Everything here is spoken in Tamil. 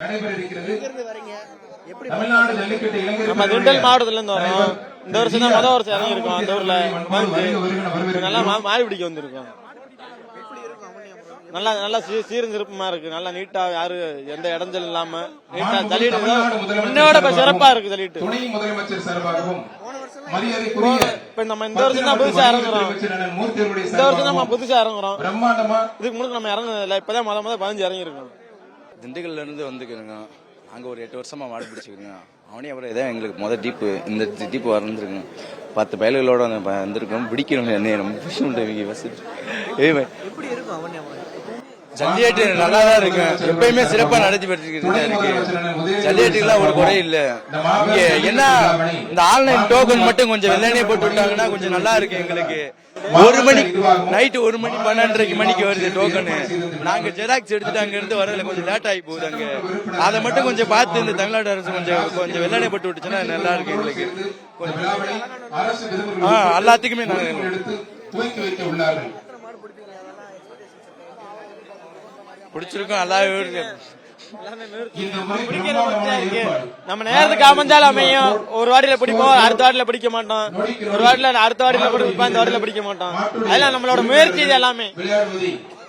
நடைபெற இருக்கிறது. தமிழ்நாடு ஜல்லிக்கட்டு இளைஞர் நம்ம திண்டல் மாவட்டத்துல இருந்து வரோம். இந்த வருஷம் தான் முதல் வருஷம் இறங்கி இருக்கோம். அந்த ஊர்ல நல்லா மாறி பிடிக்க வந்திருக்கோம். நல்லா நல்லா சீரும் சிறப்புமா இருக்கு. நல்லா நீட்டா யாரு எந்த இடைஞ்சல் இல்லாம நீட்டா ஜல்லிட்டு முன்னோட சிறப்பா இருக்கு. ஜல்லிட்டு துணை முதலமைச்சர் சார்பாகவும் இப்ப நம்ம இந்த வருஷம் தான் புதுசா இறங்குறோம். இந்த வருஷம் நம்ம புதுசா இறங்குறோம். பிரம்மாண்டமா இதுக்கு முன்னாடி நம்ம இறங்குனது இல்ல. இப்பதான் முத 15 இறங்கி இருக்கோம். திண்டுக்கல்ல இருந்து வந்துக்கிறோங்க. அங்க ஒரு 8 வருஷமா மாடு பிடிச்சிருக்கோங்க. அவனே அப்புறம் இதான் எங்களுக்கு முதல் டீப்பு. இந்த டீப்பு வந்துருக்குங்க. 10 பயல்களோட வந்திருக்கோம். பிடிக்கணும் என்ன எப்படி இருக்கும் அவனே ஜல்லிக்கட்டு நல்லா தான் இருக்கு. எப்பயுமே சிறப்பா நடத்தி பெற்றிருக்கு. ஜல்லிக்கட்டுலாம் ஒரு குறை இல்ல. இங்க என்ன இந்த ஆன்லைன் டோக்கன் மட்டும் கொஞ்சம் வெள்ளனே போட்டு விட்டாங்கன்னா கொஞ்சம் நல்லா இருக்கு எங்களுக்கு. 1 மணி நைட்டு 1 மணி 12:30 மணிக்கு வருது டோக்கனு. நாங்க ஜெராக்ஸ் எடுத்துட்டு அங்க இருந்து வரதுல கொஞ்சம் லேட் ஆகி போகுது. அங்க அதை மட்டும் கொஞ்சம் பார்த்து இந்த தமிழ்நாடு அரசு கொஞ்சம் வெள்ளனே போட்டு விட்டுச்சுன்னா நல்லா இருக்கு எங்களுக்கு. எல்லாத்துக்குமே பிடிச்சிருக்கோம். நல்லாவே இருக்கு. நம்ம நேரத்துக்கு அமைஞ்சாலும் அமையும். ஒரு வாடியில பிடிப்போம், அடுத்த வாடியில பிடிக்க மாட்டோம். ஒரு வாடியில அடுத்த வாடியில பிடிப்போம், இந்த வாடியில பிடிக்க மாட்டோம். அதெல்லாம் நம்மளோட முயற்சி. இது எல்லாமே